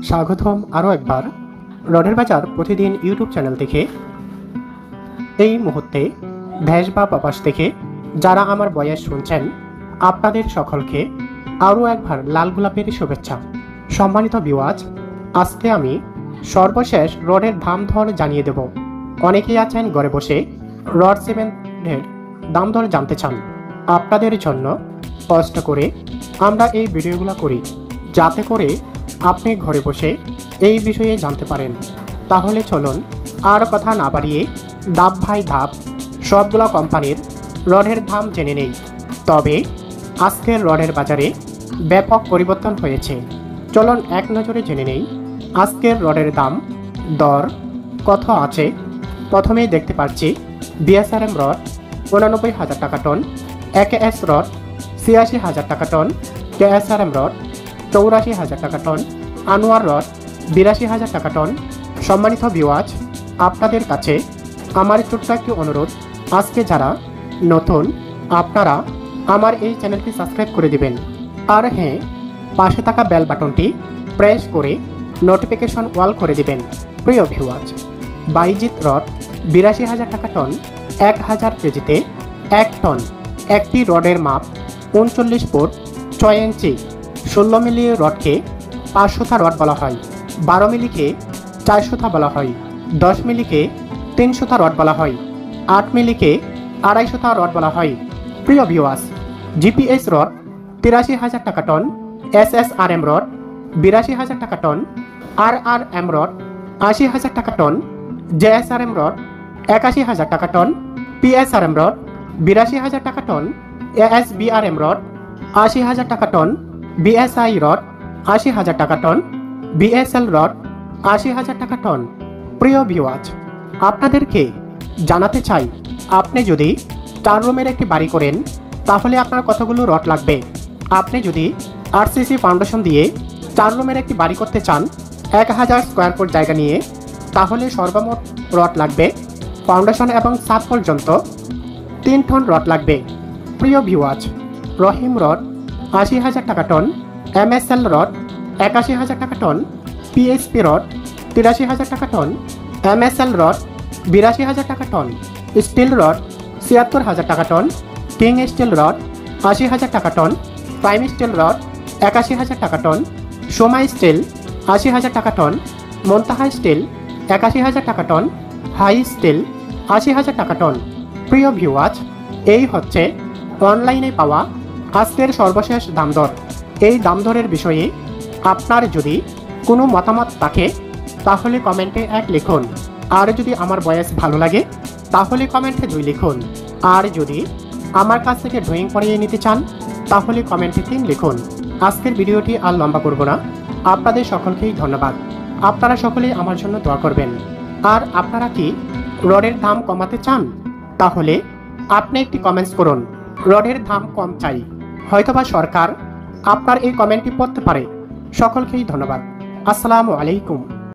স্বাগতম আরও একবার রডের বাজার প্রতিদিন ইউটিউব চ্যানেল থেকে। এই মুহূর্তে দেশ বা প্রবাস থেকে যারা আমার বয়স শুনছেন, আপনাদের সকলকে আরও একবার লাল গোলাপের শুভেচ্ছা। সম্মানিত ভিউয়ার্স, আজকে আমি সর্বশেষ রডের দাম দর জানিয়ে দেব। অনেকেই আছেন ঘরে বসে রড সিমেন্টের দাম দর জানতে চান। আপনাদের জন্য কষ্ট করে আমরা এই ভিডিওগুলো করি, যাতে করে আপনি ঘরে বসে এই বিষয়ে জানতে পারেন। তাহলে চলুন আর কথা না বাড়িয়ে ধাপ বাই ধাপ সবগুলো কোম্পানির রডের দাম জেনে নেই। তবে আজকের রডের বাজারে ব্যাপক পরিবর্তন হয়েছে। চলুন এক নজরে জেনে নেই আজকের রডের দাম দর কত আছে। প্রথমেই দেখতে পাচ্ছি বিএসআরএম রড 89,000 টাকা টন, একেএস রড 86,000 টাকা টন, কেএসআরএম রড 84,000 টাকা টন, আনোয়ার রড 82,000 টাকা টন। সম্মানিত ভিউয়ার্স, আপনাদের কাছে আমার ছোট্ট একটি অনুরোধ, আজকে যারা নতুন আপনারা আমার এই চ্যানেলটি সাবস্ক্রাইব করে দিবেন। আর হ্যাঁ, পাশে থাকা বেল বাটনটি প্রেস করে নোটিফিকেশন অল করে দিবেন। প্রিয় ভিউয়ার্স, বাইজিৎ রড 82,000 টাকা টন, 1000 কেজিতে 1 টন। একটি রডের মাপ 39 ফুট 6 ইঞ্চি। 16 মিলি রডকে 500 রড বলা হয়, 12 মিলিকে 400 বলা হয়, 10 মিলিকে 300 রড বলা হয়, 8 মিলিকে 250 রড বলা হয়। প্রিয় ভিউয়ার্স, জিপিএস রড 83,000 টাকা টন, এসএসআরএম রড 82,000 টাকা টন, আরআরএম রড 80,000 টাকা টন, জেএসআরএম রড 81,000 টাকা টন, পিএসআরএম রড 82,000 টাকা টন, এএসবিআরএম রড 80,000 টাকা টন, বিএসআই রড 80,000 টাকা টন, বিএসএল রড 80,000 টাকা টন। প্রিয় ভিউয়ার্স, আপনাদেরকে জানাতে চাই, আপনি যদি 4 রুমের একটি বাড়ি করেন তাহলে আপনার কতগুলো রড লাগবে। আপনি যদি আরসিসি ফাউন্ডেশন দিয়ে 4 রুমের একটি বাড়ি করতে চান 1000 স্কোয়ার ফুট জায়গা নিয়ে, তাহলে সর্বমোট রড লাগবে ফাউন্ডেশন এবং ছাদ পর্যন্ত 3 টন রড লাগবে। প্রিয় ভিউয়ার্স, রহিম রড 80,000 টাকা টন, এমএসএল রড 81,000 টাকা টন, পিএসপি রড 83,000 টাকা টন, এমএসএল রড 82,000 টাকা টন, স্টিল রড 76,000 টাকা টন, কিং স্টিল রড 80,000 টাকা টন, প্রাইম স্টিল রড 81,000 টাকা টন, সোমা স্টিল 80,000 টাকা টন, মন্তাহা স্টিল 81,000 টাকা টন, হাই স্টিল 80,000 টাকা টন। প্রিয় ভিউয়ার্স, এই হচ্ছে অনলাইনে পাওয়া আজকের সর্বশেষ দাম দর। এই দাম দরের বিষয়ে আপনার যদি কোনো মতামত থাকে তাহলে কমেন্টে 1 লিখুন। আর যদি আমার ভয়েস ভালো লাগে তাহলে কমেন্টে 2 লিখুন। আর যদি আমার কাছ থেকে ড্রয়িং করিয়ে নিতে চান তাহলে কমেন্টে 3 লিখুন। আজকের ভিডিওটি আর লম্বা করব না। আপনাদের সকলকেই ধন্যবাদ। আপনারা সকলেই আমার জন্য দোয়া করবেন। আর আপনারা কি রডের দাম কমাতে চান? তাহলে আপনি একটি কমেন্টস করুন, রডের দাম কম চাই। হয়তোবা সরকার আপনার এই কমেন্টটি পড়তে পারে। সকলকেই ধন্যবাদ। আসসালামু আলাইকুম।